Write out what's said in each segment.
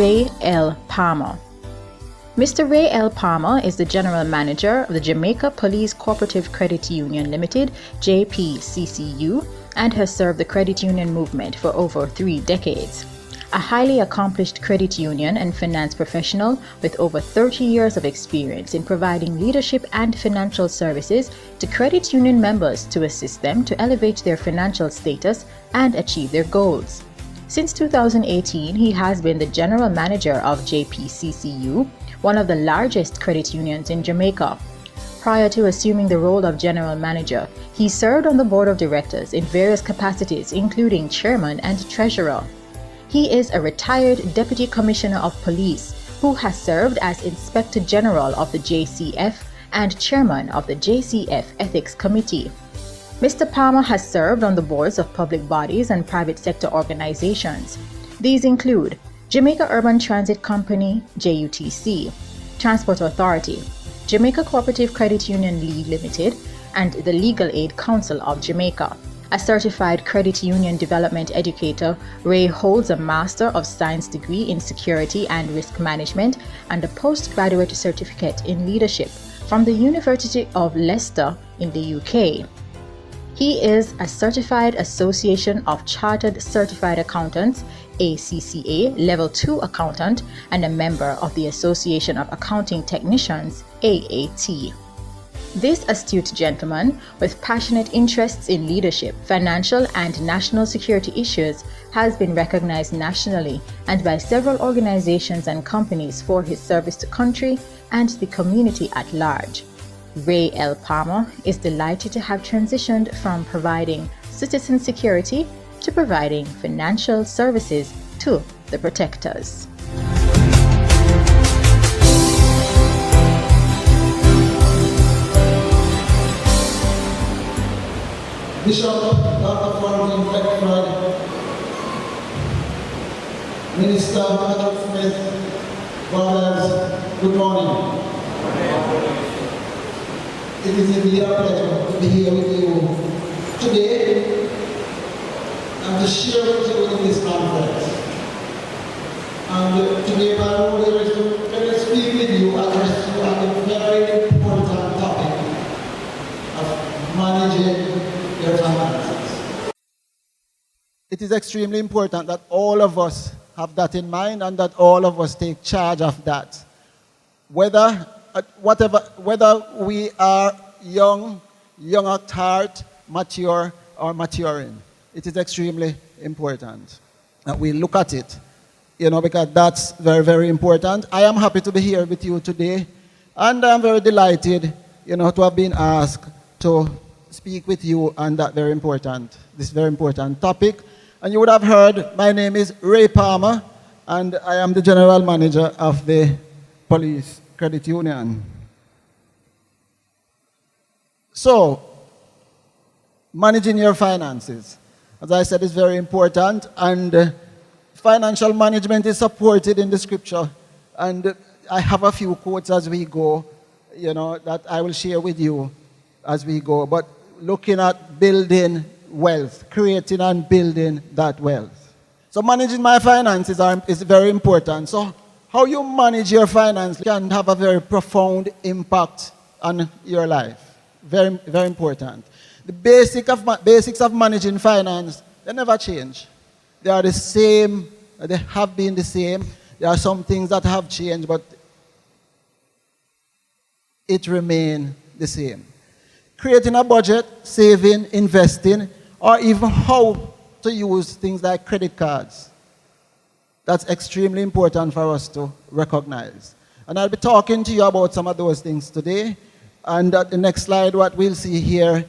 Wray L. Palmer. Mr. Wray L. Palmer is the General Manager of the Jamaica Police Cooperative Credit Union Limited, JPCCU, and has served the credit union movement for over 3 decades. A highly accomplished credit union and finance professional with over 30 years of experience in providing leadership and financial services to credit union members to assist them to elevate their financial status and achieve their goals. Since 2018, he has been the General Manager of JPCCU, one of the largest credit unions in Jamaica. Prior to assuming the role of General Manager, he served on the Board of Directors in various capacities, including Chairman and Treasurer. He is a retired Deputy Commissioner of Police who has served as Inspector General of the JCF and Chairman of the JCF Ethics Committee. Mr. Palmer has served on the boards of public bodies and private sector organizations. These include Jamaica Urban Transit Company, JUTC, Transport Authority, Jamaica Cooperative Credit Union League Limited, and the Legal Aid Council of Jamaica. A certified credit union development educator, Ray holds a Master of Science degree in Security and Risk Management and a postgraduate certificate in Leadership from the University of Leicester in the UK. He is a Certified Association of Chartered Certified Accountants, ACCA Level 2 Accountant, and a member of the Association of Accounting Technicians, AAT. This astute gentleman, with passionate interests in leadership, financial and national security issues, has been recognized nationally and by several organizations and companies for his service to country and the community at large. Wray L. Palmer is delighted to have transitioned from providing citizen security to providing financial services to the protectors. Bishop Dr. Franklin Beckford, Minister Patrick Smith, brothers, good morning. It is indeed a pleasure to be here with you today and to share with you in this conference. And today my role here is to speak with you, address you on a very important topic of managing your finances. It is extremely important that all of us have that in mind and that all of us take charge of that. Whether we are young at heart, mature, or maturing, it is extremely important that we look at it, because that's very, very important. I am happy to be here with you today, and I'm very delighted, to have been asked to speak with you on this very important topic. And you would have heard, my name is Wray Palmer, and I am the General Manager of the Police Credit Union. So, managing your finances, as I said, is very important, and financial management is supported in the scripture. And I have a few quotes as we go, that I will share with you as we go. But looking at building wealth, creating and building that wealth. So managing my finances is very important. So how you manage your finances can have a very profound impact on your life. Very, very important. The basics of managing finance, they never change. They are the same, they have been the same. There are some things that have changed, but it remains the same. Creating a budget, saving, investing, or even how to use things like credit cards. That's extremely important for us to recognize. And I'll be talking to you about some of those things today. And at the next slide, what we'll see here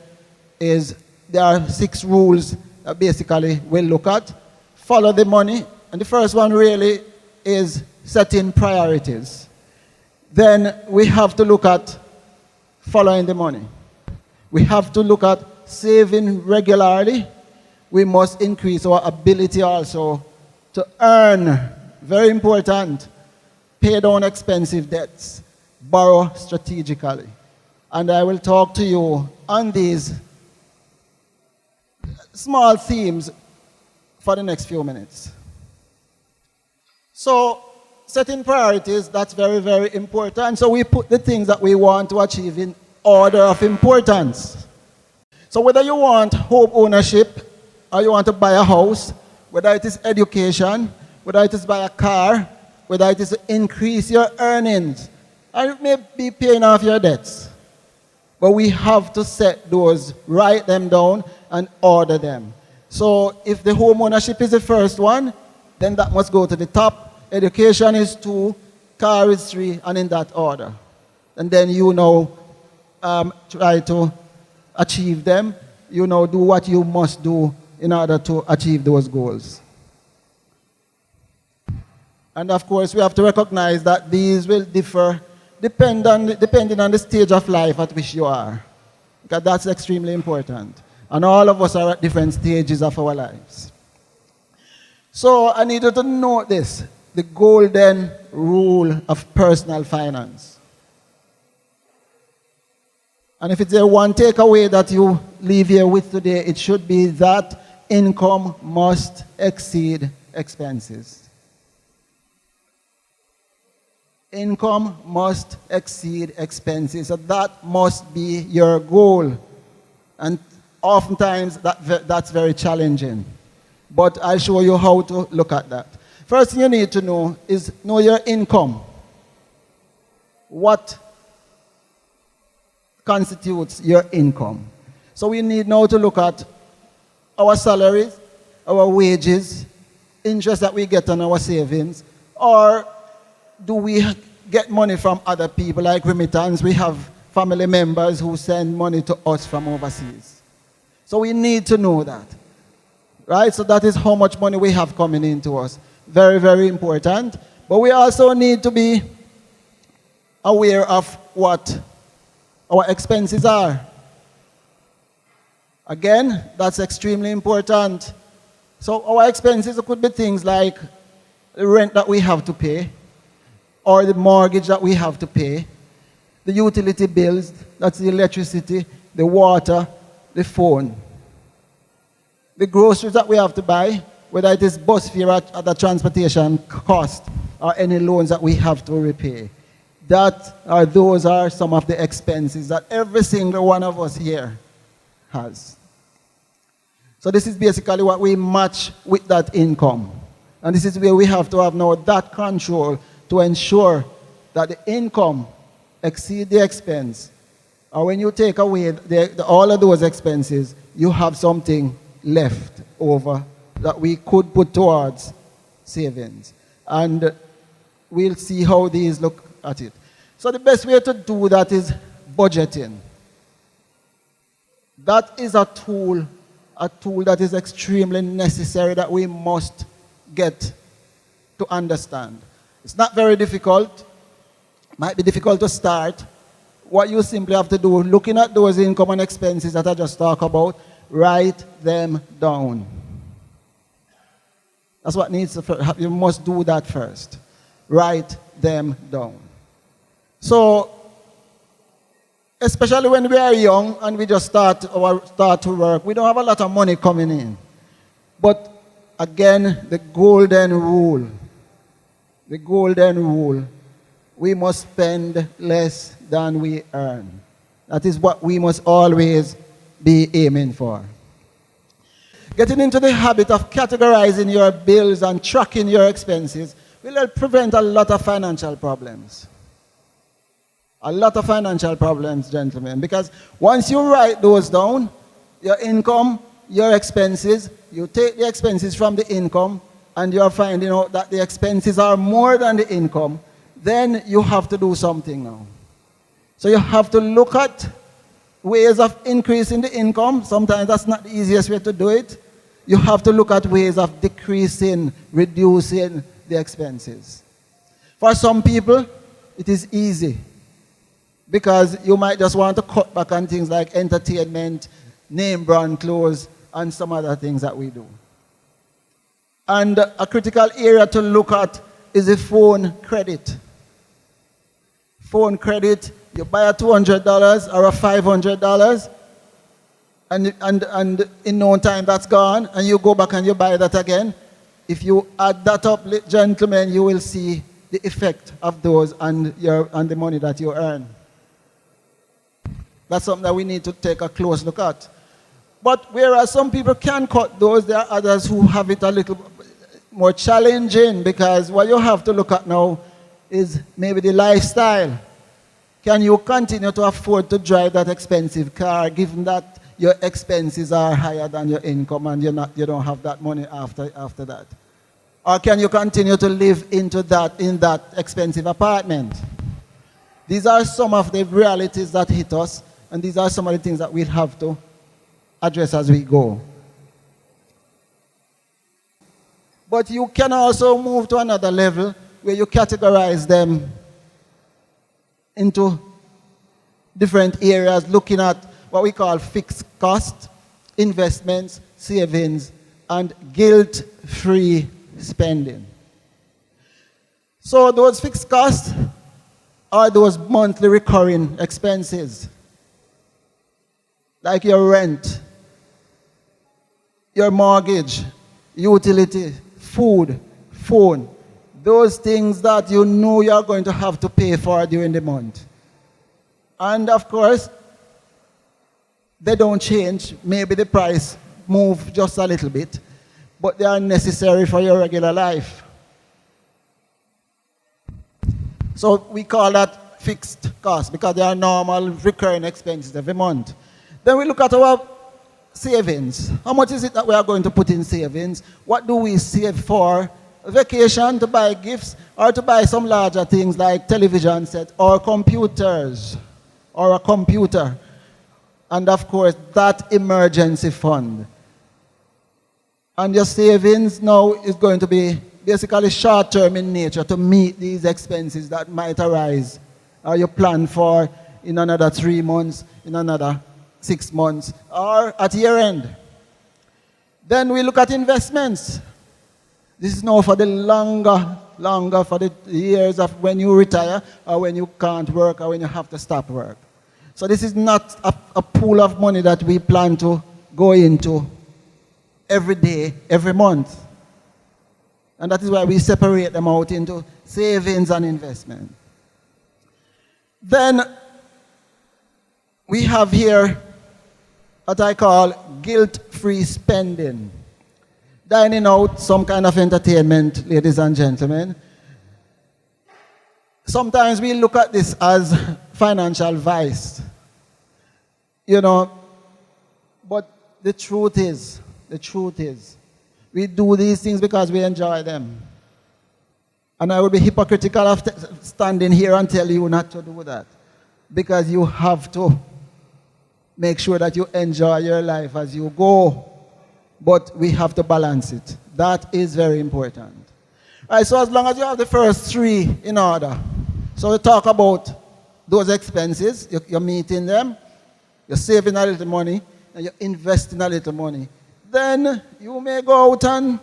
is there are 6 rules that basically we'll look at. Follow the money. And the first one really is setting priorities. Then we have to look at following the money. We have to look at saving regularly. We must increase our ability also to earn, very important, pay down expensive debts, borrow strategically. And I will talk to you on these small themes for the next few minutes. So setting priorities, that's very, very important. So we put the things that we want to achieve in order of importance. So whether you want home ownership or you want to buy a house, whether it is education, whether it is buy a car, whether it is to increase your earnings, or it may be paying off your debts. But we have to set those, write them down, and order them. So if the home ownership is the first one, then that must go to the top. Education is 2, car is 3, and in that order. And then you know, try to achieve them. You know, do what you must do in order to achieve those goals. And of course, we have to recognize that these will differ depending on the stage of life at which you are. Because that's extremely important. And all of us are at different stages of our lives. So I need you to note this, the golden rule of personal finance. And if it's a one takeaway that you leave here with today, it should be that income must exceed expenses. Income must exceed expenses. So that must be your goal. And oftentimes that's very challenging. But I'll show you how to look at that. First thing you need to know is know your income. What constitutes your income? So we need now to look at our salaries, our wages, interest that we get on our savings, or do we get money from other people like remittance? We have family members who send money to us from overseas. So we need to know that, right? So that is how much money we have coming into us. Very, very important. But we also need to be aware of what our expenses are. Again, that's extremely important. So our expenses could be things like the rent that we have to pay, or the mortgage that we have to pay, the utility bills, that's the electricity, the water, the phone, the groceries that we have to buy, whether it is bus fare or other transportation cost, or any loans that we have to repay. Those are some of the expenses that every single one of us here has. So this is basically what we match with that income. And this is where we have to have now that control to ensure that the income exceeds the expense. Or when you take away all of those expenses, you have something left over that we could put towards savings. And we'll see how these look at it. So the best way to do that is budgeting. That is a tool that is extremely necessary that we must get to understand. It's not very difficult. Might be difficult to start. What you simply have to do, looking at those income and expenses that I just talked about, write them down. That's what needs to, you must do that first. Write them down. So, especially when we are young and we just start to work, we don't have a lot of money coming in. But again, the golden rule, we must spend less than we earn. That is what we must always be aiming for. Getting into the habit of categorizing your bills and tracking your expenses will help prevent a lot of financial problems. A lot of financial problems, gentlemen, because once you write those down, your income, your expenses, you take the expenses from the income, and you're finding out that the expenses are more than the income, then you have to do something now. So you have to look at ways of increasing the income. Sometimes that's not the easiest way to do it. You have to look at ways of decreasing, reducing the expenses. For some people, it is easy because you might just want to cut back on things like entertainment, name brand clothes, and some other things that we do. And a critical area to look at is the phone credit. Phone credit, you buy a $200 or a $500, and in no time that's gone, and you go back and you buy that again. If you add that up, gentlemen, you will see the effect of those on the money that you earn. That's something that we need to take a close look at. But whereas some people can cut those, there are others who have it a little more challenging, because what you have to look at now is maybe the lifestyle. Can you continue to afford to drive that expensive car, given that your expenses are higher than your income and you don't have that money after that? Or can you continue to live in that expensive apartment? These are some of the realities that hit us, and these are some of the things that we'll have to address as we go. But you can also move to another level where you categorize them into different areas, looking at what we call fixed cost, investments, savings, and guilt-free spending. So those fixed costs are those monthly recurring expenses, like your rent, your mortgage, utility, food, phone, those things that you know you're going to have to pay for during the month. And of course, they don't change. Maybe the price moves just a little bit, but they are necessary for your regular life. So we call that fixed cost, because they are normal recurring expenses every month. Then we look at our savings. How much is it that we are going to put in savings? What do we save for? A vacation, to buy gifts, or to buy some larger things like television set, or computers, or a computer. And of course, that emergency fund. And your savings now is going to be basically short-term in nature to meet these expenses that might arise, or you plan for in another 3 months, in another 6 months, or at year end. Then we look at investments. This is now for the longer for the years of when you retire, or when you can't work, or when you have to stop work. So this is not a pool of money that we plan to go into every day, every month. And that is why we separate them out into savings and investment. Then we have here what I call guilt-free spending. Dining out, some kind of entertainment, ladies and gentlemen. Sometimes we look at this as financial vice, but the truth is, we do these things because we enjoy them. And I would be hypocritical of standing here and tell you not to do that, because you have to make sure that you enjoy your life as you go. But we have to balance it. That is very important. All right, so as long as you have the first three in order, so we talk about those expenses, you're meeting them, you're saving a little money, and you're investing a little money. Then you may go out and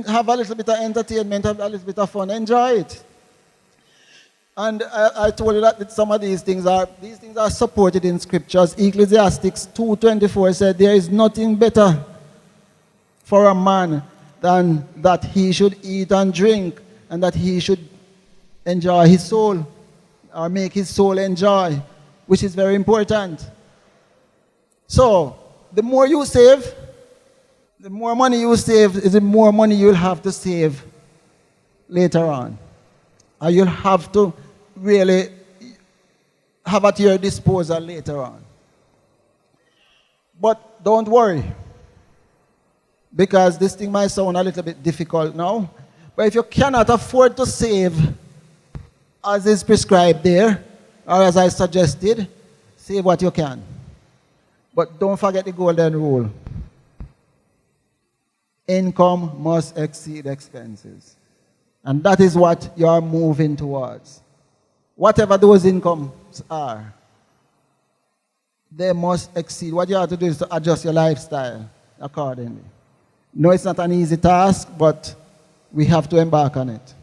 have a little bit of entertainment, have a little bit of fun, enjoy it. And I told you that some of these things are supported in scriptures. Ecclesiastes 2:24 said, there is nothing better for a man than that he should eat and drink, and that he should enjoy his soul, or make his soul enjoy, which is very important. So, the more you save, the more money you save, is the more money you'll have to save later on. Or you'll have to really have at your disposal later on. But don't worry, because this thing might sound a little bit difficult now, but if you cannot afford to save as is prescribed there, or as I suggested, save what you can. But don't forget the golden rule. Income must exceed expenses. And that is what you are moving towards. Whatever those incomes are, they must exceed. What you have to do is to adjust your lifestyle accordingly. No, it's not an easy task, but we have to embark on it.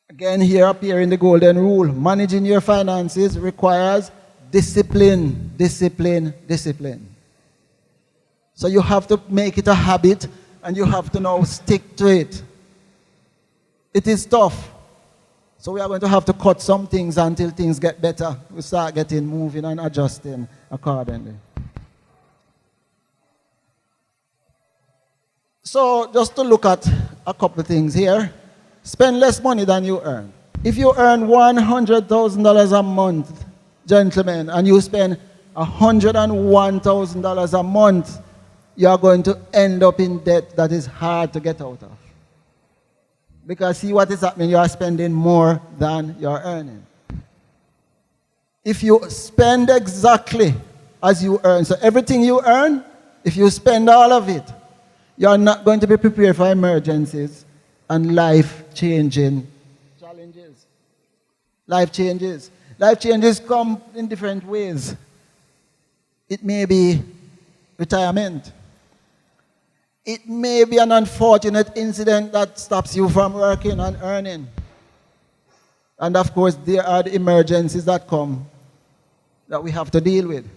Again, here appearing the golden rule. Managing your finances requires discipline, discipline, discipline. So you have to make it a habit, and you have to now stick to it. it is tough. So we are going to have to cut some things until things get better. We start getting moving and adjusting accordingly. So just to look at a couple of things here. Spend less money than you earn. If you earn $100,000 a month, gentlemen, and you spend $101,000 a month, you are going to end up in debt that is hard to get out of. Because see what is happening, you are spending more than you're earning. If you spend exactly as you earn, so everything you earn, if you spend all of it, you're not going to be prepared for emergencies and life-changing challenges. Life changes. Life changes come in different ways. It may be retirement. It may be an unfortunate incident that stops you from working and earning. And of course, there are the emergencies that come that we have to deal with.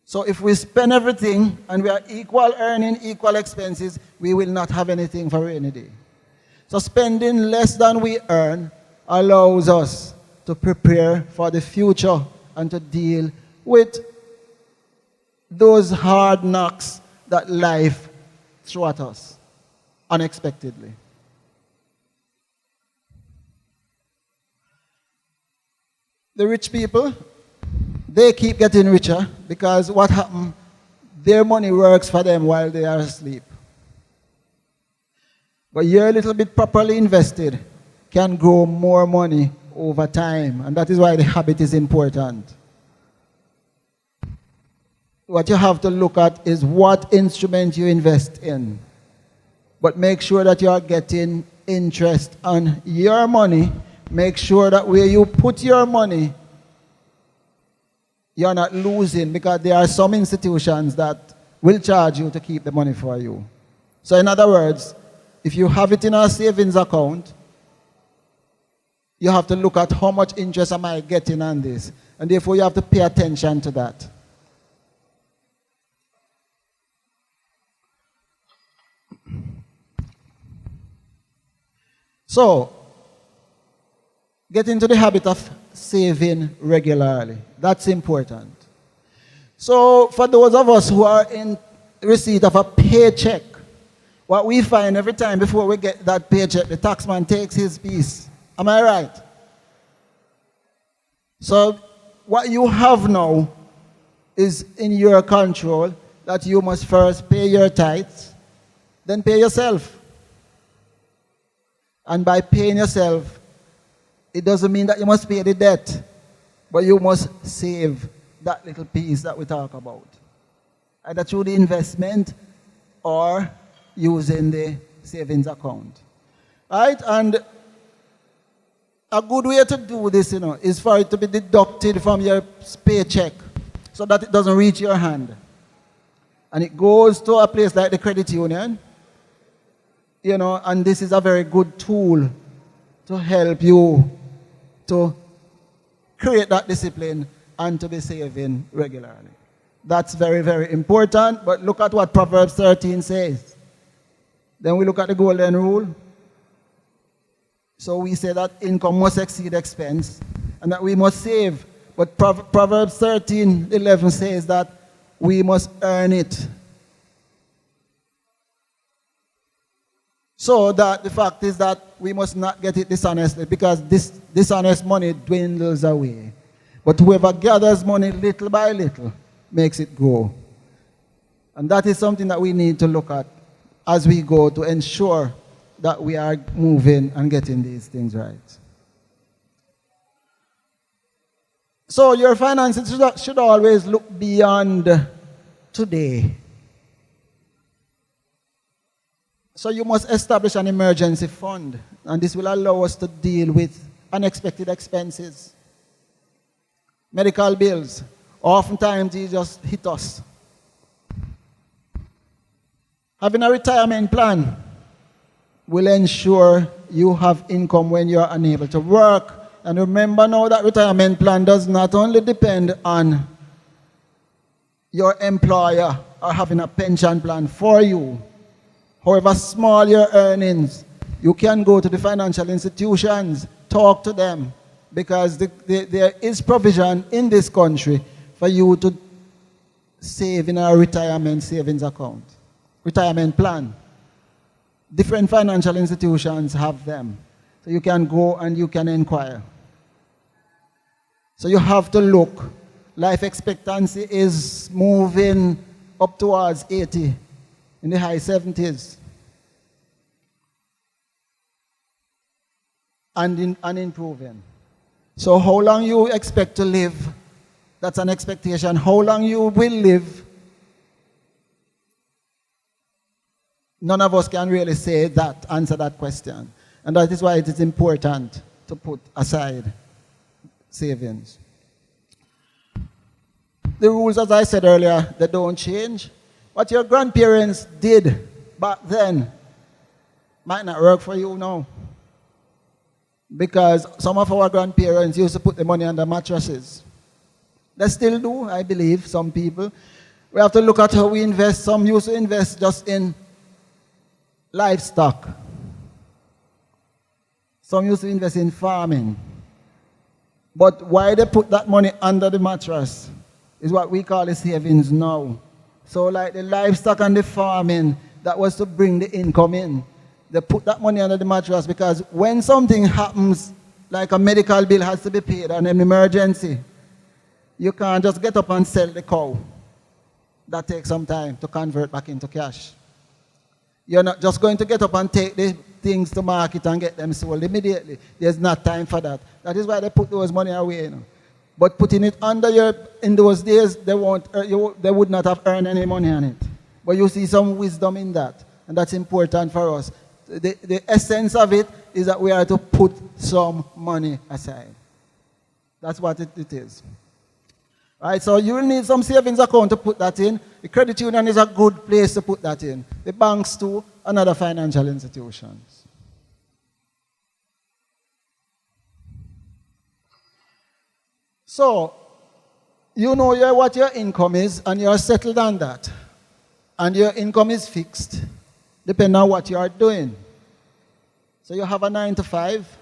So if we spend everything and we are equal earning, equal expenses, we will not have anything for rainy day. So spending less than we earn allows us to prepare for the future and to deal with those hard knocks that life threw at us unexpectedly. The rich people, they keep getting richer because what happened, their money works for them while they are asleep. But your little bit properly invested can grow more money over time, and that is why the habit is important. What you have to look at is what instrument you invest in. But make sure that you are getting interest on your money. Make sure that where you put your money, you're not losing, because there are some institutions that will charge you to keep the money for you. So in other words, if you have it in a savings account, you have to look at how much interest am I getting on this. And therefore you have to pay attention to that. So, get into the habit of saving regularly. That's important. So, for those of us who are in receipt of a paycheck, what we find every time before we get that paycheck, the taxman takes his piece. Am I right? So, what you have now is in your control, that you must first pay your tithes, then pay yourself. And by paying yourself, it doesn't mean that you must pay the debt, but you must save that little piece that we talk about. Either through the investment or using the savings account. Right? And a good way to do this, is for it to be deducted from your paycheck so that it doesn't reach your hand. And it goes to a place like the credit union. And this is a very good tool to help you to create that discipline and to be saving regularly. That's very, very important. But look at what Proverbs 13 says. Then we look at the golden rule. So we say that income must exceed expense and that we must save. But Proverbs 13:11 says that we must earn it. So that the fact is that we must not get it dishonestly, because this dishonest money dwindles away. But whoever gathers money little by little makes it grow. And that is something that we need to look at as we go to ensure that we are moving and getting these things right. So your finances should always look beyond today. So you must establish an emergency fund, and this will allow us to deal with unexpected expenses. Medical bills, oftentimes they just hit us. Having a retirement plan will ensure you have income when you're unable to work. And remember now that retirement plan does not only depend on your employer or having a pension plan for you. However small your earnings, You can go to the financial institutions, talk to them, because there is provision in this country for you to save in a retirement savings account, retirement plan. Different financial institutions have them. So you can go and you can inquire. So you have to look. Life expectancy is moving up towards 80, in the high 70s. And improving. So how long you expect to live, that's an expectation. How long you will live, none of us can really say that, answer that question. And that is why it is important to put aside savings. The rules, as I said earlier, they don't change. What your grandparents did back then might not work for you now. Because some of our grandparents used to put the money under mattresses. They still do, I believe, some people. We have to look at how we invest. Some used to invest just in livestock. Some used to invest in farming. But why they put that money under the mattress is what we call the savings now. So like the livestock and the farming, that was to bring the income in. They put that money under the mattress because when something happens, like a medical bill has to be paid and an emergency, you can't just get up and sell the cow. That takes some time to convert back into cash. You're not just going to get up and take the things to market and get them sold immediately. There's not time for that. That is why they put those money away. You know. But putting it under in those days, they would not have earned any money on it. But you see some wisdom in that, and that's important for us. The essence of it is that we are to put some money aside. That's what it is. All right, so you will need some savings account to put that in. The credit union is a good place to put that in. The banks too, and other financial institutions. So, you know what your income is, and you're settled on that. And your income is fixed, depending on what you are doing. So you have a 9 to 5,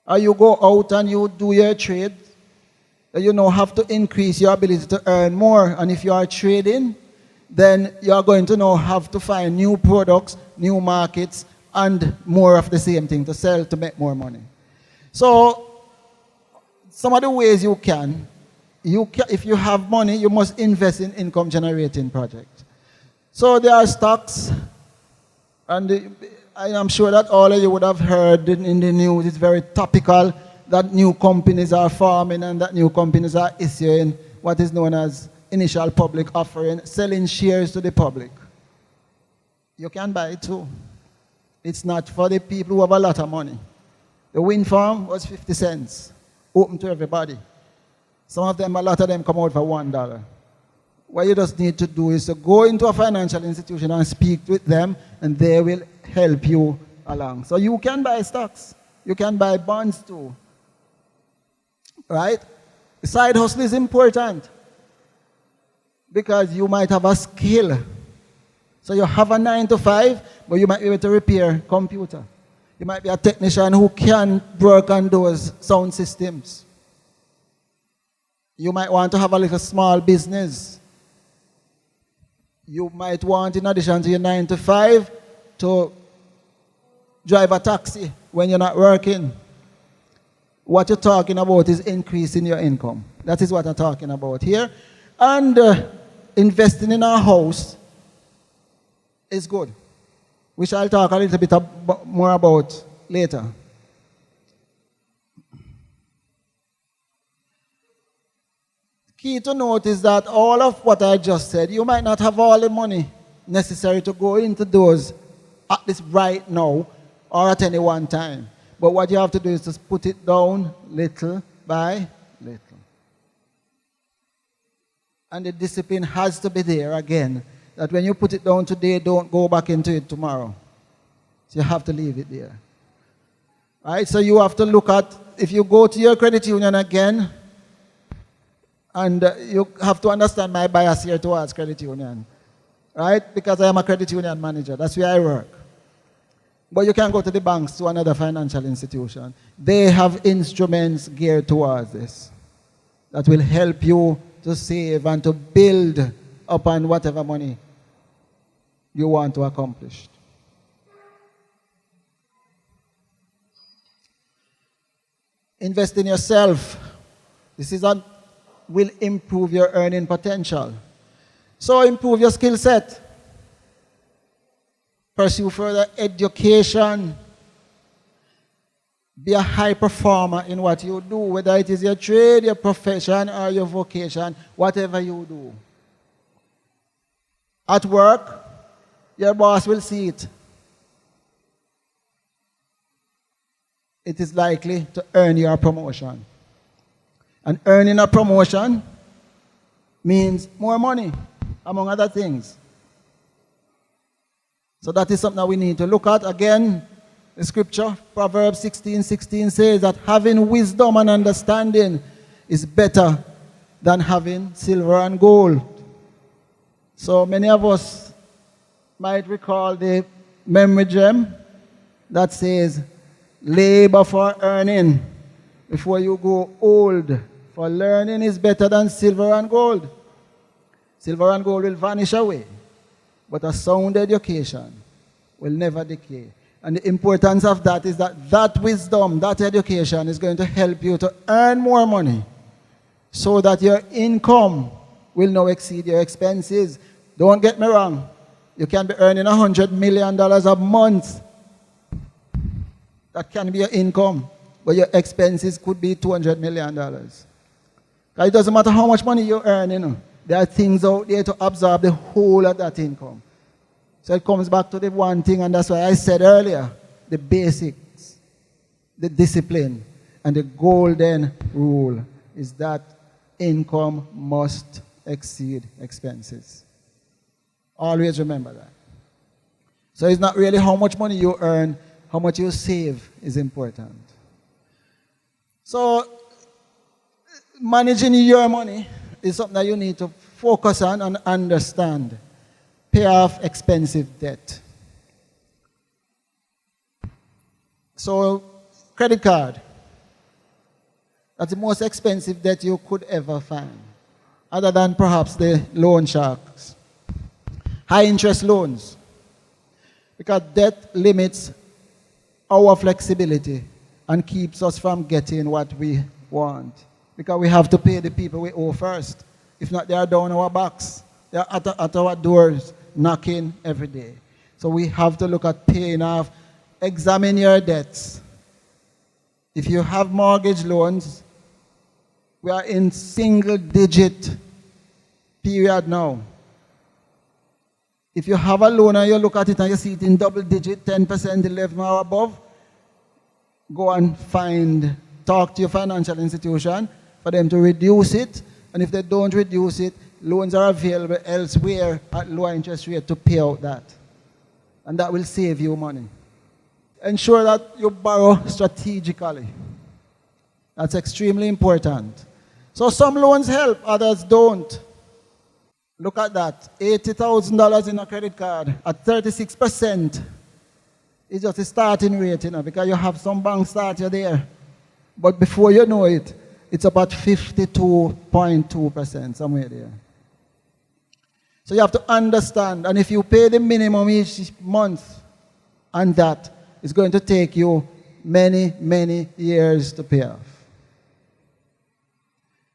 or you go out and you do your trade. You now have to increase your ability to earn more. And if you are trading, then you are going to now have to find new products, new markets, and more of the same thing to sell to make more money. So, some of the ways you can, if you have money, you must invest in income-generating projects. So there are stocks, and I am sure that all of you would have heard in the news, it's very topical, that new companies are forming and that new companies are issuing what is known as initial public offering, selling shares to the public. You can buy it too. It's not for the people who have a lot of money. The wind farm was 50 cents, open to everybody. Some of them, a lot of them come out for $1. What you just need to do is to go into a financial institution and speak with them, and they will help you along. So you can buy stocks. You can buy bonds too. Right? The side hustle is important because you might have a skill. So you have a 9 to 5, but you might be able to repair computer. You might be a technician who can work on those sound systems. You might want to have a little small business. You might want, in addition to your 9 to 5, to drive a taxi when you're not working. What you're talking about is increasing your income. That is what I'm talking about here. And investing in a house is good, which I'll talk a little bit more about later. Key to note is that all of what I just said, you might not have all the money necessary to go into those at this right now or at any one time. But what you have to do is just put it down little by little. And the discipline has to be there again, that when you put it down today, don't go back into it tomorrow. So you have to leave it there. Right? So you have to look at, if you go to your credit union again, and you have to understand my bias here towards credit union. Right? Because I am a credit union manager. That's where I work. But you can go to the banks, to another financial institution. They have instruments geared towards this that will help you to save and to build upon whatever money you want to accomplish. Invest in yourself. This will improve your earning potential. So improve your skill set. Pursue further education. Be a high performer in what you do, whether it is your trade, your profession, or your vocation, whatever you do. At work, your boss will see it. It is likely to earn you a promotion. And earning a promotion means more money, among other things. So that is something that we need to look at. Again, the scripture, Proverbs 16:16 says that having wisdom and understanding is better than having silver and gold. So many of us might recall the memory gem that says, labor for earning before you go old, for learning is better than silver and gold. Silver and gold will vanish away, but a sound education will never decay. And the importance of that is that wisdom, that education is going to help you to earn more money so that your income will now exceed your expenses. Don't get me wrong. You can be earning $100 million a month. That can be your income, but your expenses could be $200 million. It doesn't matter how much money you earn, you know. There are things out there to absorb the whole of that income. So it comes back to the one thing, and that's why I said earlier, the basics, the discipline, and the golden rule is that income must exceed expenses. Always remember that. So it's not really how much money you earn, how much you save is important. So managing your money is something that you need to focus on and understand. Pay off expensive debt. So, credit card. That's the most expensive debt you could ever find, other than perhaps the loan sharks. High interest loans. Because debt limits our flexibility and keeps us from getting what we want. Because we have to pay the people we owe first. If not, they are down our backs. They are at our doors, knocking every day. So we have to look at paying off. Examine your debts. If you have mortgage loans, we are in single-digit period now. If you have a loan and you look at it and you see it in double-digit, 10%, 11 or above, go and talk to your financial institution for them to reduce it. And if they don't reduce it, loans are available elsewhere at lower interest rate to pay out that. And that will save you money. Ensure that you borrow strategically. That's extremely important. So some loans help, others don't. Look at that. $80,000 in a credit card at 36% is just a starting rate, you know, because you have some banks start you there. But before you know it, it's about 52.2%, somewhere there. So you have to understand, and if you pay the minimum each month, and that is going to take you many, many years to pay off.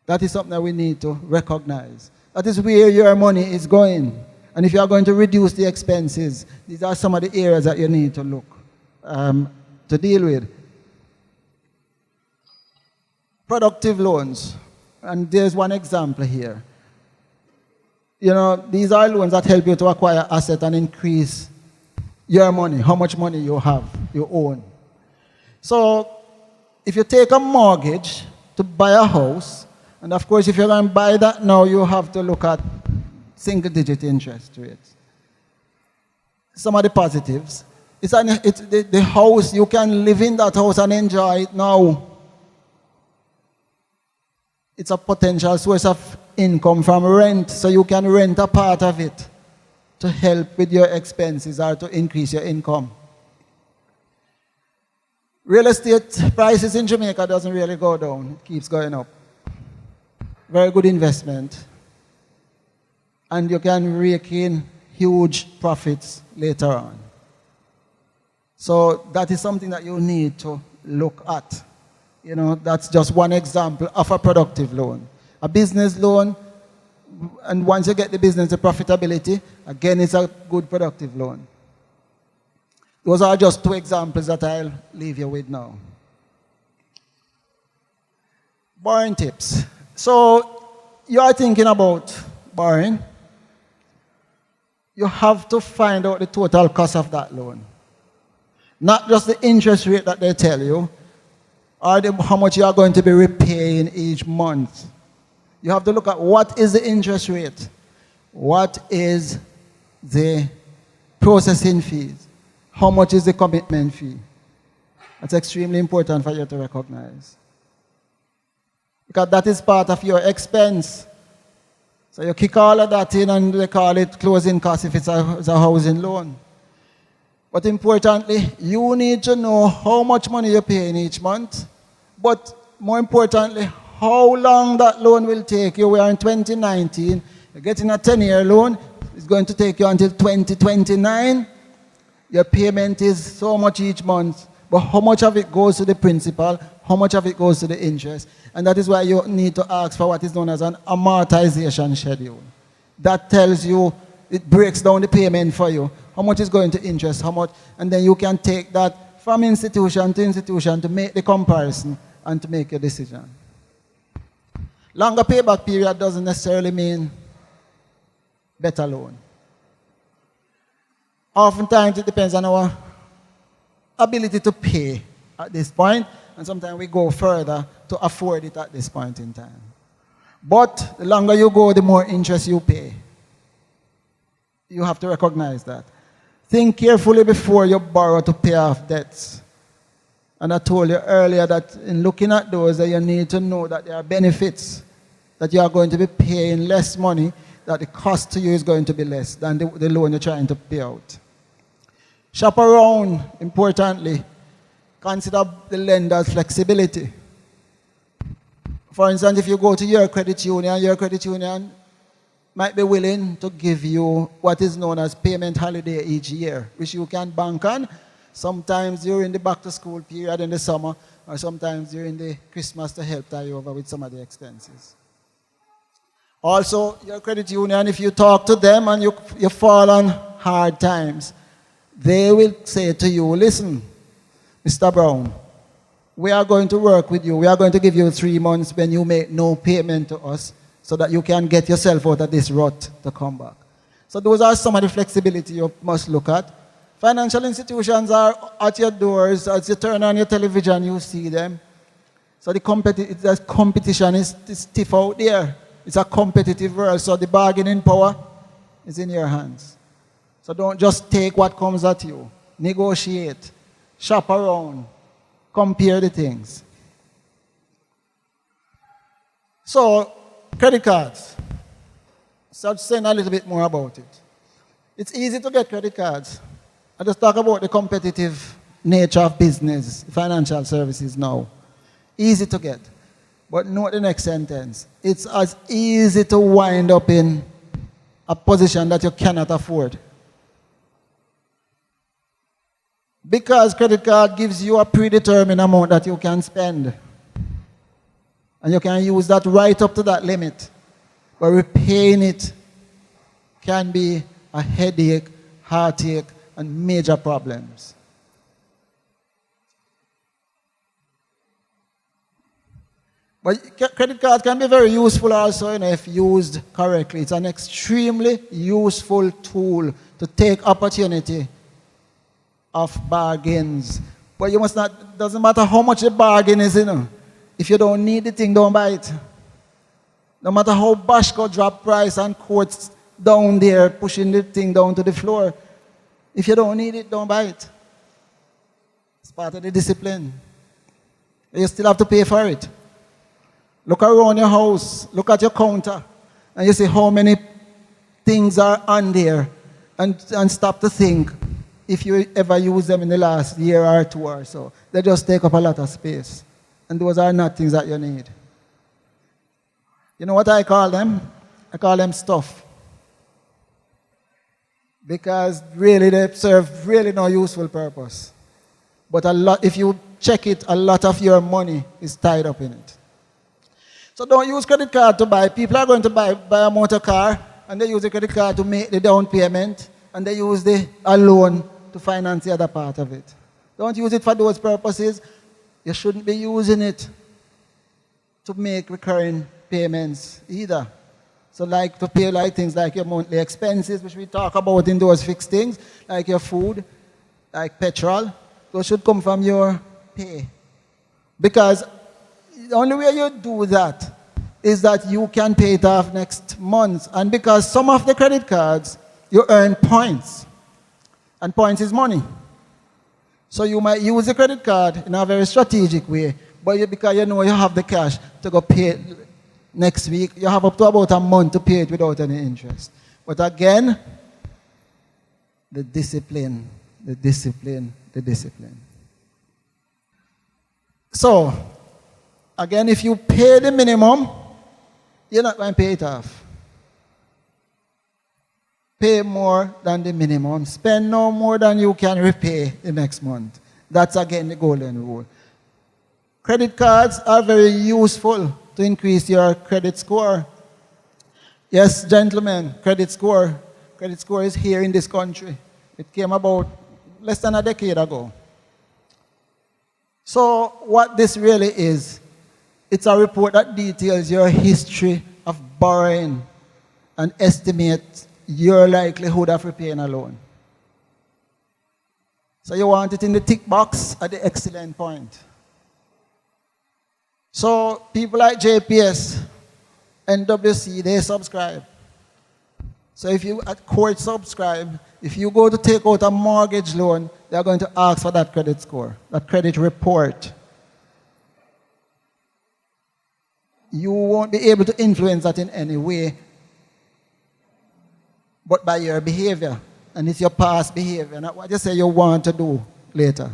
That is something that we need to recognize. That is where your money is going. And if you are going to reduce the expenses, these are some of the areas that you need to look to deal with. Productive loans. And there's one example here. You know, these are loans that help you to acquire asset and increase your money, how much money you have, you own. So, if you take a mortgage to buy a house, and of course, if you're going to buy that now, you have to look at single-digit interest rates. Some of the positives. It's the house, you can live in that house and enjoy it now. It's a potential source of income from rent, so you can rent a part of it to help with your expenses or to increase your income. Real estate prices in Jamaica doesn't really go down. It keeps going up. Very good investment. And you can rake in huge profits later on. So that is something that you need to look at. You know, that's just one example of a productive loan. A business loan, and once you get the business, the profitability, again, it's a good productive loan. Those are just two examples that I'll leave you with now. Borrowing tips. So you are thinking about borrowing. You have to find out the total cost of that loan. Not just the interest rate that they tell you, or how much you are going to be repaying each month. You have to look at what is the interest rate, what is the processing fees, how much is the commitment fee. That's extremely important for you to recognize. Because that is part of your expense. So you kick all of that in and they call it closing costs if it's a housing loan. But importantly, you need to know how much money you're paying each month, but more importantly, how long that loan will take you. We are in 2019, you're getting a 10-year loan, it's going to take you until 2029. Your payment is so much each month, but how much of it goes to the principal, how much of it goes to the interest? And that is why you need to ask for what is known as an amortization schedule. That tells you, it breaks down the payment for you. How much is going to interest, how much, and then you can take that from institution to make the comparison and to make a decision. Longer payback period doesn't necessarily mean better loan. Oftentimes it depends on our ability to pay at this point, and sometimes we go further to afford it at this point in time. But the longer you go, the more interest you pay. You have to recognize that. Think carefully before you borrow to pay off debts. And I told you earlier that in looking at those, that you need to know that there are benefits, that you are going to be paying less money, that the cost to you is going to be less than the loan you're trying to pay out. Shop around, importantly. Consider the lender's flexibility. For instance, if you go to your credit union might be willing to give you what is known as payment holiday each year, which you can bank on, sometimes during the back-to-school period in the summer, or sometimes during the Christmas to help tie you over with some of the expenses. Also, your credit union, if you talk to them and you fall on hard times, they will say to you, listen, Mr. Brown, we are going to work with you. We are going to give you 3 months when you make no payment to us so that you can get yourself out of this rut to come back. So those are some of the flexibility you must look at. Financial institutions are at your doors. As you turn on your television, you see them. So the competition is stiff out there. It's a competitive world, so the bargaining power is in your hands. So don't just take what comes at you. Negotiate. Shop around. Compare the things. So, credit cards. So saying a little bit more about it. It's easy to get credit cards. I just talk about the competitive nature of business, financial services now. Easy to get. But note the next sentence. It's as easy to wind up in a position that you cannot afford. Because credit card gives you a predetermined amount that you can spend. And you can use that right up to that limit. But repaying it can be a headache, heartache, and major problems. But credit cards can be very useful also, if used correctly. It's an extremely useful tool to take opportunity of bargains. But you must not, doesn't matter how much the bargain is, If you don't need the thing, don't buy it. No matter how Bashko drop price and quotes down there, pushing the thing down to the floor. If you don't need it, don't buy it. It's part of the discipline. You still have to pay for it. Look around your house, look at your counter, and you see how many things are on there, and stop to think, if you ever use them in the last year or two or so. They just take up a lot of space. And those are not things that you need. You know what I call them? I call them stuff. Because really they serve really no useful purpose. But if you check it, a lot of your money is tied up in it. So don't use credit card to buy. People are going to buy a motor car, and they use the credit card to make the down payment, and they use a loan to finance the other part of it. Don't use it for those purposes. You shouldn't be using it to make recurring payments either. So like to pay like things like your monthly expenses, which we talk about in those fixed things, like your food, like petrol, those should come from your pay. Because the only way you do that is that you can pay it off next month. And because some of the credit cards, you earn points. And points is money. So you might use the credit card in a very strategic way, but because you know you have the cash to go pay it next week, you have up to about a month to pay it without any interest. But again, the discipline. So, again, if you pay the minimum, you're not going to pay it off. Pay more than the minimum. Spend no more than you can repay the next month. That's again the golden rule. Credit cards are very useful to increase your credit score. Yes, gentlemen, credit score. Credit score is here in this country. It came about less than a decade ago. So what this really is, it's a report that details your history of borrowing and estimates your likelihood of repaying a loan. So you want it in the tick box at the excellent point. So people like JPS, NWC, they subscribe. So if you at court subscribe, if you go to take out a mortgage loan, they're going to ask for that credit score, that credit report. You won't be able to influence that in any way, but by your behavior. And it's your past behavior, not what you say you want to do later.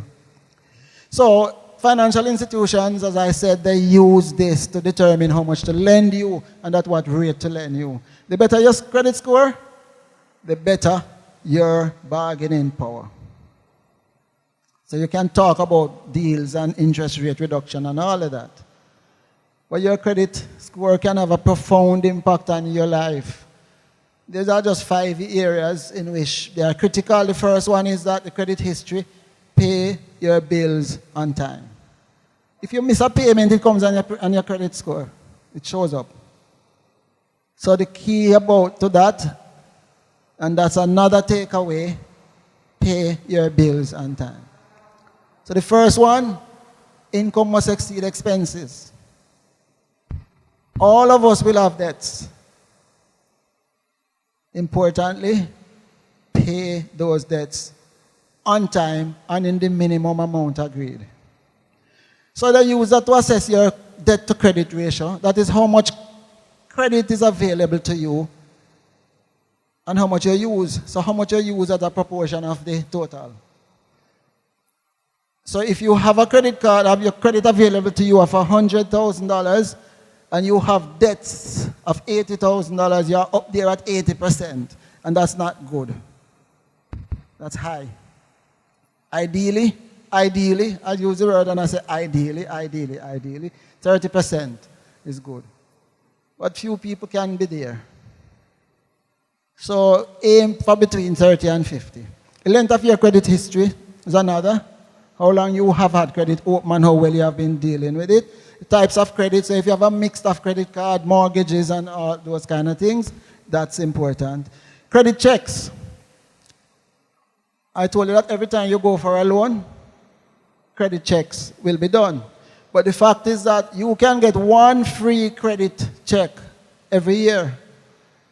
So financial institutions, as I said, they use this to determine how much to lend you and at what rate to lend you. The better your credit score, the better your bargaining power. So you can talk about deals and interest rate reduction and all of that. But your credit score can have a profound impact on your life. These are just 5 areas in which they are critical. The first one is that the credit history, pay your bills on time. If you miss a payment, it comes on your credit score. It shows up. So the key to that, and that's another takeaway, pay your bills on time. So the first one, income must exceed expenses. All of us will have debts. Importantly, pay those debts on time and in the minimum amount agreed. So they use that to assess your debt to credit ratio. That is how much credit is available to you and how much you use. So how much you use as a proportion of the total. So if you have a credit card, have your credit available to you of $100,000 and you have debts of $80,000, you're up there at 80%. And that's not good. That's high. Ideally, I use the word and I say ideally, 30% is good. But few people can be there. So aim for between 30 and 50. The length of your credit history is another. How long you have had credit open and how well you have been dealing with it. The types of credit, so if you have a mix of credit card, mortgages and all those kind of things, that's important. Credit checks. I told you that every time you go for a loan, credit checks will be done. But the fact is that you can get one free credit check every year.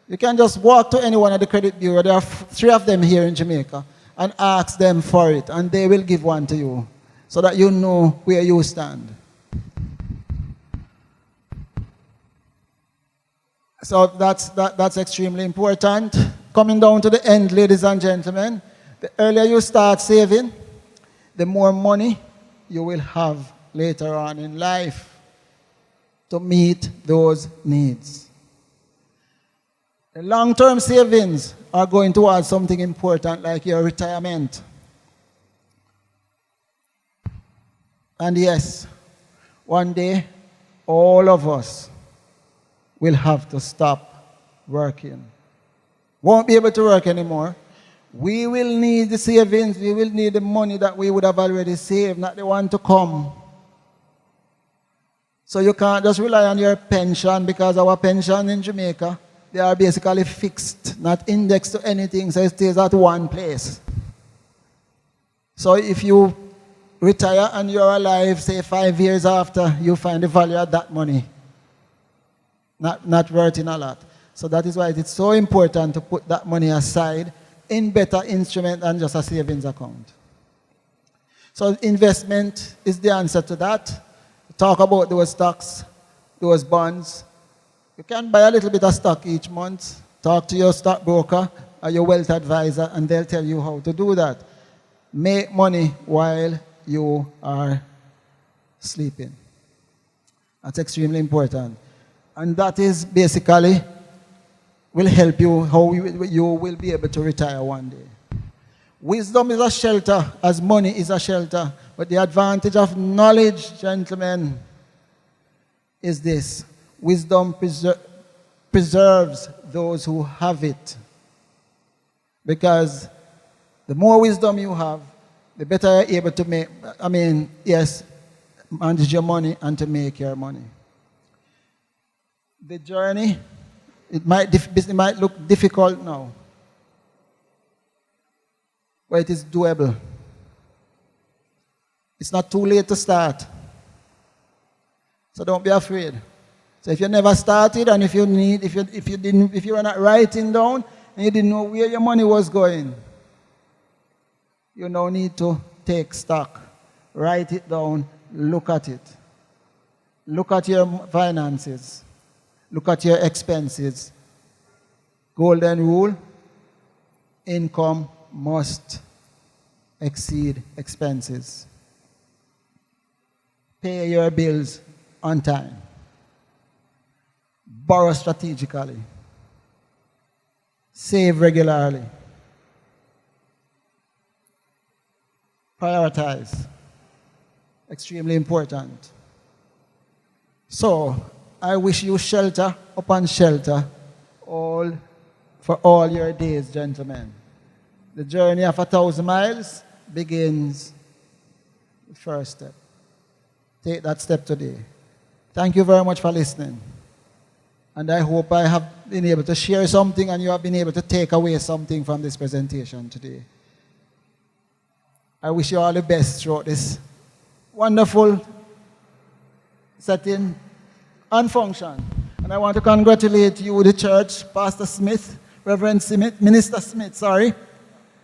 You can just walk to anyone at the credit bureau, there are 3 of them here in Jamaica, and ask them for it, and they will give one to you, so that you know where you stand. So that's extremely important. Coming down to the end, ladies and gentlemen, The earlier you start saving, the more money you will have later on in life to meet those needs. The long-term savings are going towards something important like your retirement. And yes, one day, all of us will have to stop working. Won't be able to work anymore. We will need the savings, we will need the money that we would have already saved, not the one to come. So you can't just rely on your pension, because our pension in Jamaica, they are basically fixed, not indexed to anything, so it stays at one place. So if you retire and you're alive, say 5 years after, you find the value of that money not worth a lot. So that is why it's so important to put that money aside in better instrument than just a savings account. So investment is the answer to that. Talk about those stocks, those bonds. You can buy a little bit of stock each month. Talk to your stockbroker or your wealth advisor, and they'll tell you how to do that. Make money while you are sleeping. That's extremely important. And that is basically will help you how you will be able to retire one day. Wisdom is a shelter, as money is a shelter. But the advantage of knowledge, gentlemen, is this. Wisdom preserves those who have it. Because the more wisdom you have, the better you're able to manage your money and to make your money. The journey, it might look difficult now, but it is doable. It's not too late to start. So don't be afraid. So if you never started, and if you were not writing down and you didn't know where your money was going, you now need to take stock. Write it down, look at it. Look at your finances. Look at your expenses. Golden rule, income must exceed expenses. Pay your bills on time. Borrow strategically. Save regularly. Prioritize. Extremely important. So, I wish you shelter upon shelter for all your days, gentlemen. The journey of 1,000 miles begins with the first step. Take that step today. Thank you very much for listening. And I hope I have been able to share something and you have been able to take away something from this presentation today. I wish you all the best throughout this wonderful setting and function. And I want to congratulate you, the church, Pastor Smith, Reverend Smith, Minister Smith,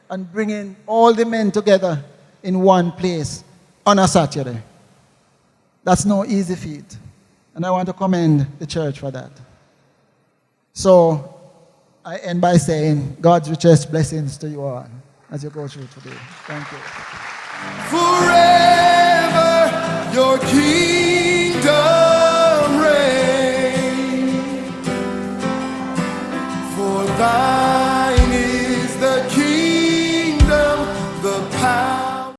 and bringing all the men together in one place on a Saturday. That's no easy feat. And I want to commend the church for that. So, I end by saying, God's richest blessings to you all as you go through today. Thank you. Forever your kingdom reign, for thy